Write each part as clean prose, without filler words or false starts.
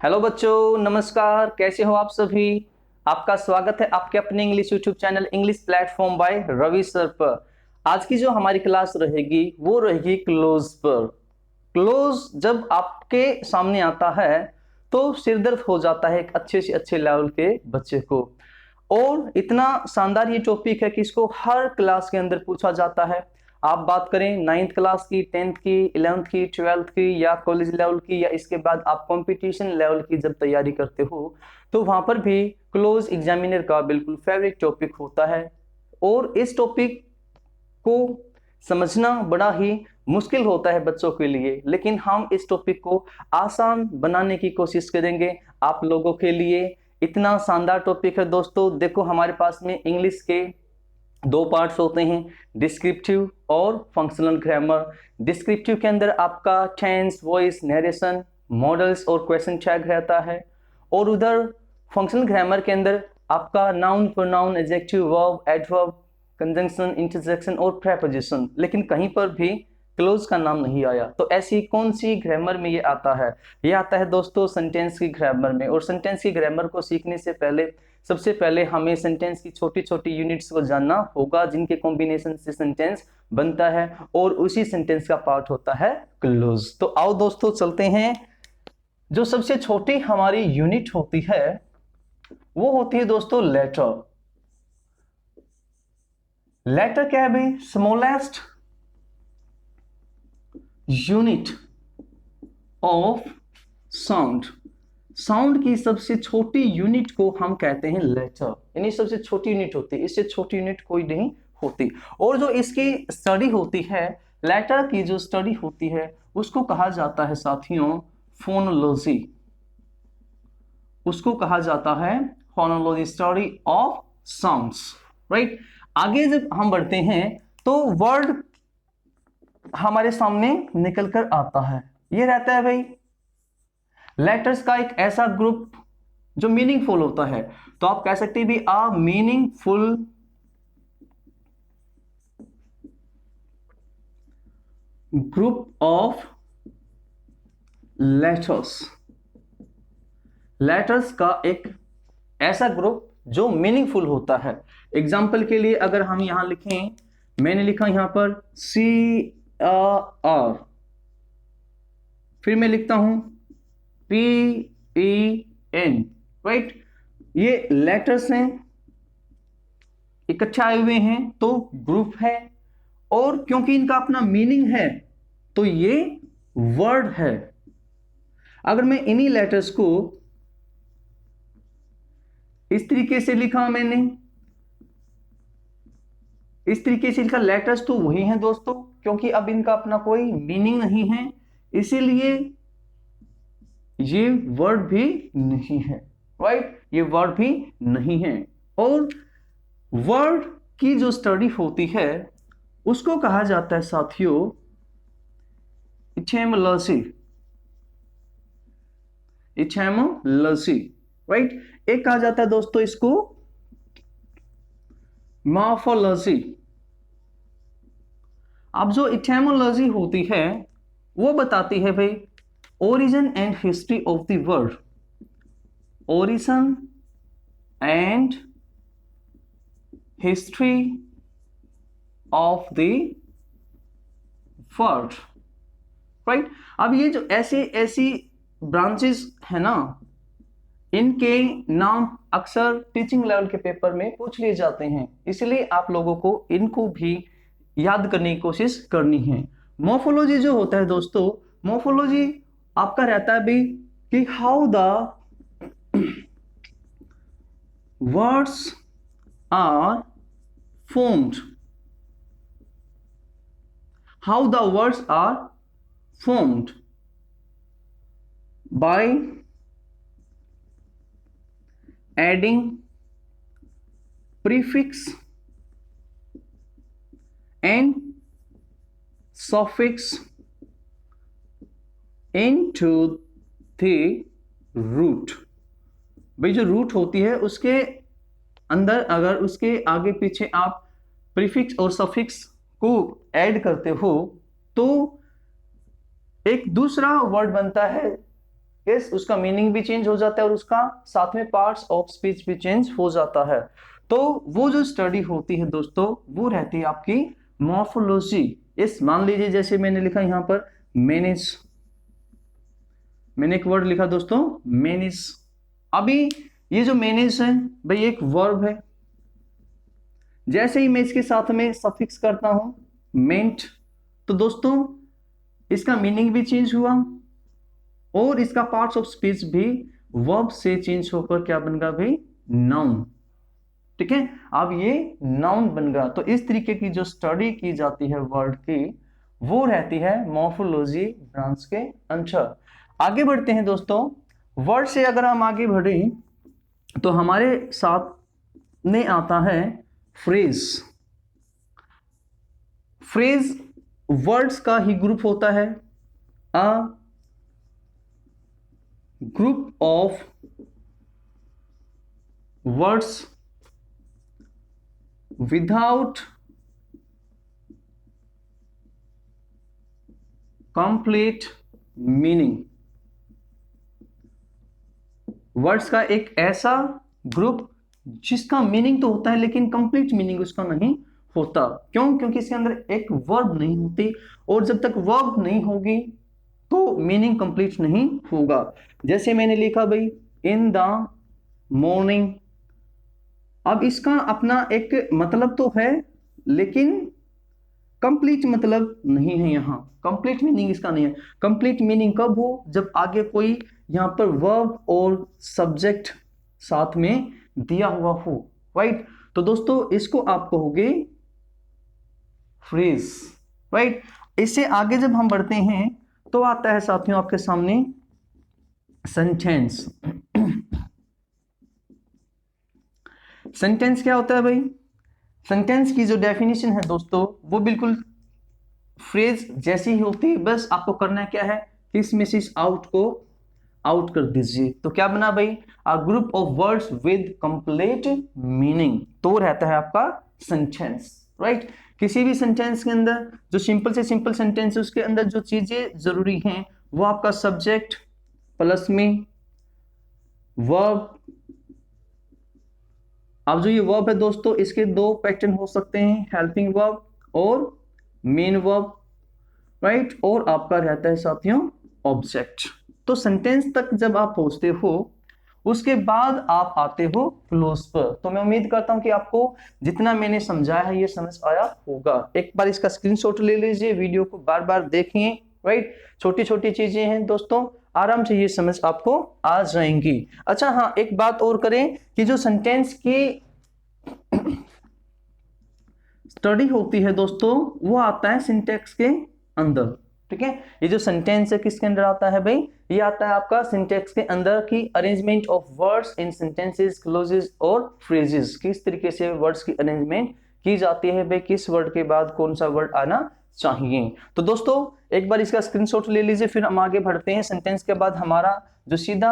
Hello बच्चों, नमस्कार। कैसे हो आप सभी। आपका स्वागत है आपके अपने English YouTube channel English platform by Ravi sir पर। आज की जो हमारी क्लास रहेगी वो रहेगी क्लोज पर। क्लोज जब आपके सामने आता है तो सिरदर्द हो जाता है एक अच्छे से अच्छे लेवल के बच्चे को। और इतना शानदार ये टॉपिक है कि इसको हर क्लास के अंदर पूछा जाता है। आप बात करें 9th क्लास की, 10th की, 11th की, 12th की या कॉलेज लेवल की, या इसके बाद आप कंपटीशन लेवल की जब तैयारी करते हो तो वहां पर भी क्लोज एग्जामिनर का बिल्कुल फेवरेट टॉपिक होता है। और इस टॉपिक को समझना बड़ा ही मुश्किल होता है बच्चों के लिए, लेकिन हम इस टॉपिक को आसान बनाने की कोशिश करेंगे आप लोगों के लिए। इतना शानदार टॉपिक है दोस्तों। देखो, हमारे पास में इंग्लिश के दो पार्ट्स होते हैं, डिस्क्रिप्टिव और फंक्शनल ग्रामर। डिस्क्रिप्टिव के अंदर आपका टेंस, वॉइस, नरेशन, मॉडल्स और क्वेश्चन टैग रहता है। और उधर फंक्शनल ग्रामर के अंदर आपका noun, pronoun, adjective, verb, adverb, conjunction, interjection और प्रेपोजिशन। लेकिन कहीं पर भी क्लोज का नाम नहीं आया। तो ऐसी कौन सी ग्रामर में ये आता है? ये आता है दोस्तों सेंटेंस की ग्रामर में। और सेंटेंस की ग्रामर को सीखने से पहले सबसे पहले हमें सेंटेंस की छोटी छोटी यूनिट्स को जानना होगा जिनके कॉम्बिनेशन से सेंटेंस बनता है, और उसी सेंटेंस का पार्ट होता है क्लोज। तो आओ दोस्तों चलते हैं। जो सबसे छोटी हमारी यूनिट होती है वो होती है दोस्तों लेटर। लेटर क्या है भाई? Smallest unit of sound. Sound की सबसे छोटी यूनिट को हम कहते हैं लेटर, यानी सबसे छोटी यूनिट होती है। इससे छोटी यूनिट कोई नहीं होती। और जो इसकी स्टडी होती है, लेटर की जो स्टडी होती है उसको कहा जाता है साथियों फोनोलॉजी। उसको कहा जाता है phonology, study of sounds, right. आगे जब हम बढ़ते हैं तो वर्ड हमारे सामने निकल कर आता है। ये रहता है भाई लेटर्स का एक ऐसा ग्रुप जो मीनिंगफुल होता है। तो आप कह सकते हैं भी आ meaningful group of letters. Letters का एक ऐसा ग्रुप जो मीनिंगफुल होता है। एग्जाम्पल के लिए अगर हम यहां लिखें, मैंने लिखा यहां पर CR, फिर मैं लिखता हूं PEN, राइट। ये लेटर्स हैं, इकट्ठे आए हुए हैं तो ग्रुप है। और क्योंकि इनका अपना मीनिंग है तो ये वर्ड है। अगर मैं इन्हीं लेटर्स को इस तरीके से लिखा, मैंने इस तरीके से लिखा, लेटर्स तो वही हैं दोस्तों, क्योंकि अब इनका अपना कोई मीनिंग नहीं है, इसीलिए ये वर्ड भी नहीं है, राइट। ये वर्ड भी नहीं है। और वर्ड की जो स्टडी होती है उसको कहा जाता है साथियों इटिमोलॉजी। Etymology, right. एक कहा जाता है दोस्तों इसको मॉर्फोलॉजी। अब जो इटिमोलॉजी होती है वो बताती है भाई origin and history of the word. Origin and history of the word, right. अब ये जो ऐसी ऐसी ब्रांचेस है ना, इनके नाम अक्सर टीचिंग लेवल के पेपर में पूछ लिए जाते हैं, इसलिए आप लोगों को इनको भी याद करने की कोशिश करनी है। मॉर्फोलॉजी जो होता है दोस्तों, मॉर्फोलॉजी आपका रहता है भी कि how the words are formed, how the words are formed by adding prefix and suffix into the root। भाई जो रूट होती है उसके अंदर अगर उसके आगे पीछे आप प्रीफिक्स और सफिक्स को ऐड करते हो तो एक दूसरा वर्ड बनता है यस, उसका मीनिंग भी चेंज हो जाता है और उसका साथ में पार्ट्स ऑफ स्पीच भी चेंज हो जाता है। तो वो जो स्टडी होती है दोस्तों वो रहती है आपकी मॉर्फोलॉजी। यस, मान लीजिए जैसे मैंने लिखा यहाँ पर मैनेज, मैंने एक वर्ड लिखा दोस्तों मैनेज। अभी ये जो मैनेज है भाई एक वर्ब है, जैसे ही मैं इसके साथ में सफिक्स करता हूं मेंट, तो दोस्तों इसका मीनिंग भी चेंज हुआ और इसका पार्ट्स ऑफ स्पीच भी वर्ब से चेंज होकर क्या बन गया भाई, नाउन। ठीक है, अब ये नाउन बन गया। तो इस तरीके की जो स्टडी की जाती है वर्ड की वो रहती है मॉर्फोलॉजी ब्रांच के अंदर। आगे बढ़ते हैं दोस्तों, वर्ड से अगर हम आगे बढ़े तो हमारे साथ में आता है फ्रेज। फ्रेज वर्ड्स का ही ग्रुप होता है, a group of words without complete meaning. Words का एक ऐसा ग्रुप जिसका मीनिंग तो होता है लेकिन कंप्लीट मीनिंग उसका नहीं होता। क्यों? क्योंकि इसके अंदर एक वर्ब नहीं होती और जब तक वर्ब नहीं होगी तो मीनिंग कंप्लीट नहीं होगा। जैसे मैंने लिखा भाई इन द मॉर्निंग, अब इसका अपना एक मतलब तो है लेकिन कंप्लीट मतलब नहीं है, यहाँ कंप्लीट मीनिंग इसका नहीं है। कंप्लीट मीनिंग कब हो, जब आगे कोई यहाँ पर वर्ब और सब्जेक्ट साथ में दिया हुआ हो, राइट। तो दोस्तों इसको आप कहोगे फ्रेज, राइट। इससे आगे जब हम बढ़ते हैं तो आता है साथियों आपके सामने सेंटेंस। सेंटेंस क्या होता है भाई? सेंटेंस की जो डेफिनेशन है दोस्तों वो बिल्कुल फ्रेज जैसी ही होती है, बस आपको करना क्या है, इस में से इस आउट को आउट कर दीजिए। तो क्या बना भाई, a group of words with complete meaning, तो रहता है आपका सेंटेंस, राइट। किसी भी सेंटेंस के अंदर जो सिंपल से सिंपल सेंटेंस है उसके अंदर जो चीजें जरूरी हैं वो आपका सब्जेक्ट प्लस में वर्ब। अब जो ये वर्ब है दोस्तों इसके दो पैटर्न हो सकते हैं, हेल्पिंग वर्ब और मेन वर्ब, राइट। और आपका रहता है साथियों ऑब्जेक्ट। तो सेंटेंस तक जब आप पहुंचते हो उसके बाद आप आते हो क्लोज पर। तो मैं उम्मीद करता हूं कि आपको जितना मैंने समझाया है ये समझ आया होगा। एक बार इसका स्क्रीनशॉट ले लीजिए, वीडियो को बार बार देखिए, राइट। छोटी छोटी चीजें हैं दोस्तों, आराम से ये समझ आपको आ जाएंगी। अच्छा हाँ, एक बात और करें कि जो सेंटेंस की स्टडी होती है दोस्तों वो आता है सिंटैक्स के अंदर, ठीक है। ये जो सेंटेंस है किसके अंदर आता है भाई, ये आता है आपका सिंटैक्स के अंदर की arrangement of words in sentences, clauses और फ्रेजेस। किस तरीके से वर्ड्स की अरेंजमेंट की जाती है भाई, किस वर्ड के बाद कौन सा वर्ड आना चाहिए। तो दोस्तों एक बार इसका स्क्रीनशॉट ले लीजिए, फिर हम आगे बढ़ते हैं। सेंटेंस के बाद हमारा जो सीधा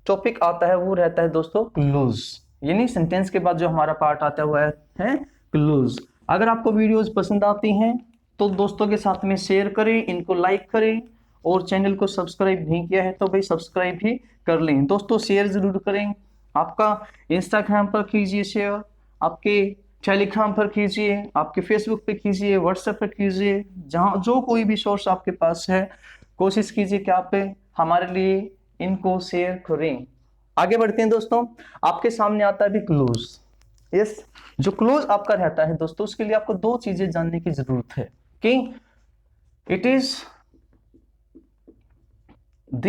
टॉपिक आता है वो रहता है दोस्तों क्लोज, यानी सेंटेंस के बाद जो हमारा पार्ट आता हुआ है क्लोज। अगर आपको वीडियोस पसंद आती हैं तो दोस्तों के साथ में शेयर करें, इनको लाइक करें और चैनल को सब्सक्राइब नहीं किया है तो भाई सब्सक्राइब भी कर लें। दोस्तों शेयर जरूर करें, आपका इंस्टाग्राम पर कीजिए शेयर, आपके टेलीग्राम पर कीजिए, आपके फेसबुक पे कीजिए, व्हाट्सएप पर कीजिए, जहाँ जो कोई भी सोर्स आपके पास है कोशिश कीजिए कि आप हमारे लिए इनको शेयर करें। आगे बढ़ते हैं दोस्तों, आपके सामने आता है भी क्लोज। यस, जो क्लोज आपका रहता है दोस्तों उसके लिए आपको दो चीजें जानने की जरूरत है कि it is the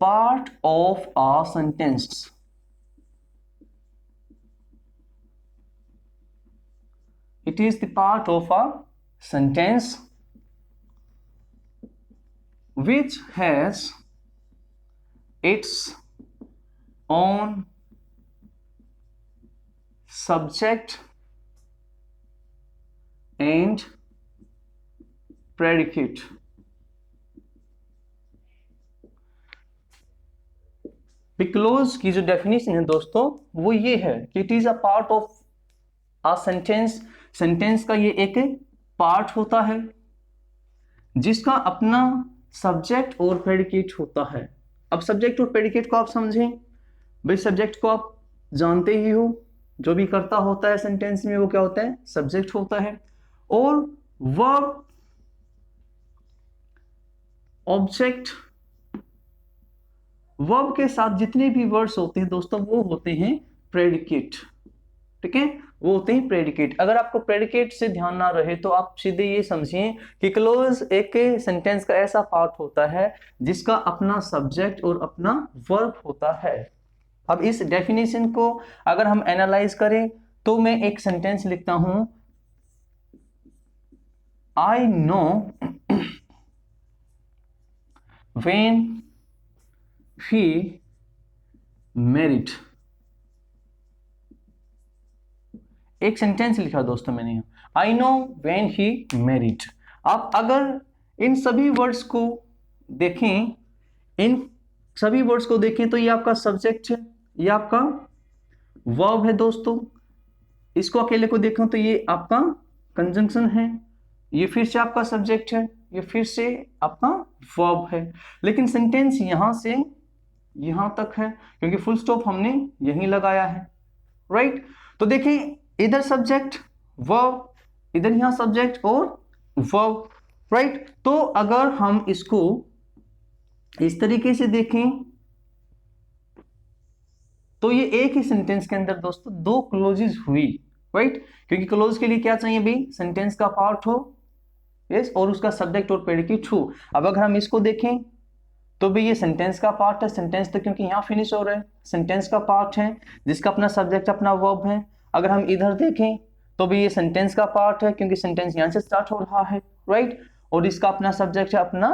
part of a sentence, it is the part of a sentence which has its own subject and predicate। Close की जो डेफिनेशन है दोस्तों वो ये है कि it is a part of a sentence, sentence का ये एक पार्ट होता है जिसका अपना सब्जेक्ट और प्रेडिकेट होता है। अब सब्जेक्ट और प्रेडिकेट को आप समझें भाई, सब्जेक्ट को आप जानते ही हो, जो भी करता होता है सेंटेंस में वो क्या होता है, सब्जेक्ट होता है। और वर्ब, ऑब्जेक्ट, वर्ब के साथ जितने भी वर्ड्स होते हैं दोस्तों वो होते हैं प्रेडिकेट। ठीक है, वो होते हैं प्रेडिकेट। अगर आपको प्रेडिकेट से ध्यान ना रहे तो आप सीधे ये समझिए कि क्लोज एक सेंटेंस का ऐसा पार्ट होता है जिसका अपना सब्जेक्ट और अपना वर्ब होता है। अब इस डेफिनेशन को अगर हम एनालाइज करें तो मैं एक सेंटेंस लिखता हूं, I know when he married. एक सेंटेंस लिखा दोस्तों मैंने, I know when he married. आप अगर इन सभी वर्ड्स को देखें, इन सभी वर्ड्स को देखें तो ये आपका सब्जेक्ट है, ये आपका वर्ब है दोस्तों। इसको अकेले को देखो तो ये आपका कंजंक्शन है, ये फिर से आपका सब्जेक्ट है, ये फिर से आपका वर्ब है। लेकिन सेंटेंस यहां से यहां तक है क्योंकि फुल स्टॉप हमने यहीं लगाया है, राइट। तो देखिए इधर सब्जेक्ट वर्ब, इधर यहां सब्जेक्ट और वर्ब, राइट। तो अगर हम इसको इस तरीके से देखें तो ये एक ही सेंटेंस के अंदर दोस्तों दो क्लोजेस हुई, राइट। क्योंकि क्लोज के लिए क्या चाहिए भाई, सेंटेंस का पार्ट हो, यस, और उसका सब्जेक्ट और प्रेडिकेट हो। अब अगर हम इसको देखें तो भाई ये सेंटेंस का पार्ट है, सेंटेंस तो क्योंकि यहां फिनिश हो रहा है, सेंटेंस का पार्ट है जिसका अपना सब्जेक्ट अपना वर्ब है। अगर हम इधर देखें तो भी ये सेंटेंस का पार्ट है क्योंकि सेंटेंस यहां से स्टार्ट हो रहा है, राइट, और इसका अपना सब्जेक्ट है, अपना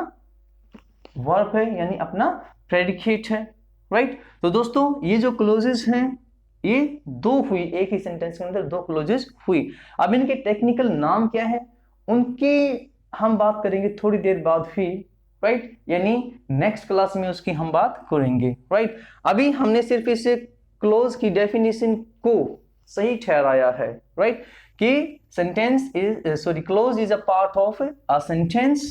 वर्ब है, यानी अपना प्रेडिकेट है, राइट। तो दोस्तों ये जो क्लोजेस हैं ये दो हुई, एक ही सेंटेंस के अंदर दो क्लोजेस हुई। अब इनके टेक्निकल नाम क्या है उनकी हम बात करेंगे थोड़ी देर बाद ही, राइट, यानी नेक्स्ट क्लास में उसकी हम बात करेंगे, राइट। अभी हमने सिर्फ इस क्लोज की डेफिनेशन को सही ठहराया है, राइट, कि sentence is close is a part of a sentence,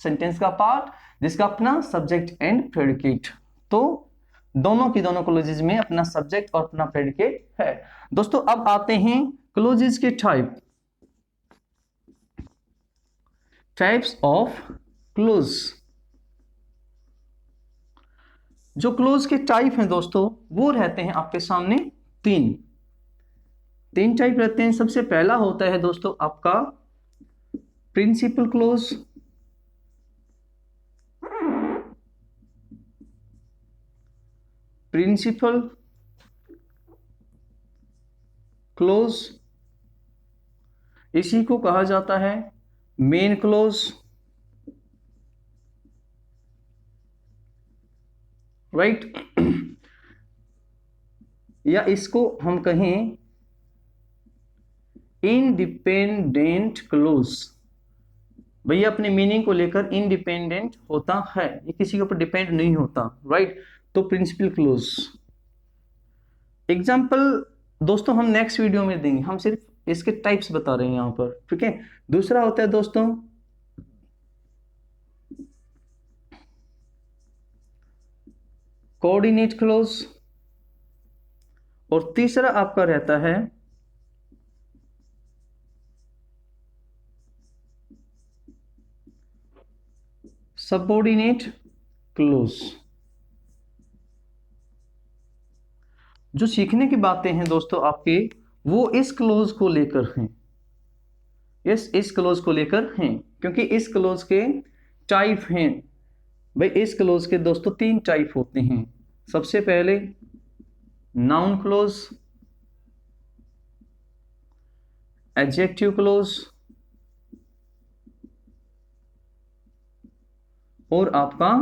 sentence का पार्ट जिसका अपना सब्जेक्ट एंड प्रेडिकेट। तो दोनों की दोनों क्लोजेस में अपना सब्जेक्ट और अपना प्रेडिकेट है। दोस्तों अब आते हैं क्लोजेस के टाइप्स ऑफ क्लोज। जो क्लोज के टाइप हैं दोस्तों वो रहते हैं आपके सामने तीन टाइप रहते हैं। सबसे पहला होता है दोस्तों आपका प्रिंसिपल क्लोज, प्रिंसिपल क्लोज, इसी को कहा जाता है मेन क्लोज, राइट, या इसको हम कहें इंडिपेंडेंट क्लोज। भैया अपने मीनिंग को लेकर इंडिपेंडेंट होता है, ये किसी के ऊपर डिपेंड नहीं होता, राइट। तो प्रिंसिपल क्लोज एग्जाम्पल दोस्तों हम नेक्स्ट वीडियो में देंगे, हम सिर्फ इसके टाइप्स बता रहे हैं यहां पर, ठीक है। दूसरा होता है दोस्तों कोऑर्डिनेट क्लोज, और तीसरा आपका रहता है सबऑर्डिनेट क्लोज। जो सीखने की बातें हैं दोस्तों आपके वो इस क्लोज को लेकर हैं, यस, इस क्लोज को लेकर हैं, क्योंकि इस क्लोज के टाइप हैं भाई। इस क्लोज के दोस्तों तीन टाइप होते हैं। सबसे पहले नाउन क्लोज, एडजेक्टिव क्लोज और आपका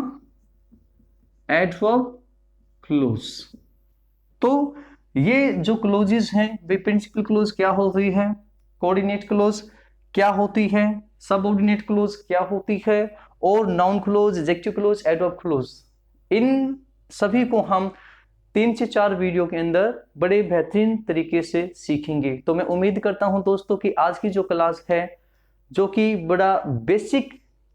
एडवर्ब क्लोज। तो ये जो क्लोजेस हैं वे प्रिंसिपल क्लोज क्या होती है, कोऑर्डिनेट क्लोज क्या होती है, सबऑर्डिनेट क्लोज क्या होती है, और noun clause, adjective clause, adverb clause, इन सभी को हम 3 से 4 वीडियो के अंदर बड़े बेहतरीन तरीके से सीखेंगे। तो मैं उम्मीद करता हूं दोस्तों कि आज की जो क्लास है जो कि बड़ा बेसिक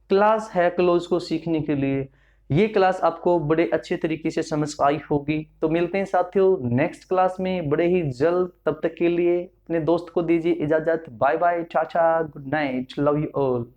क्लास है क्लोज को सीखने के लिए। ये क्लास आपको बड़े अच्छे तरीके से समझ आई होगी। तो मिलते हैं साथियों नेक्स्ट क्लास में बड़े ही जल्द। तब तक के लिए अपने दोस्त को दीजिए इजाजत। Bye bye, tata, good night, love you all.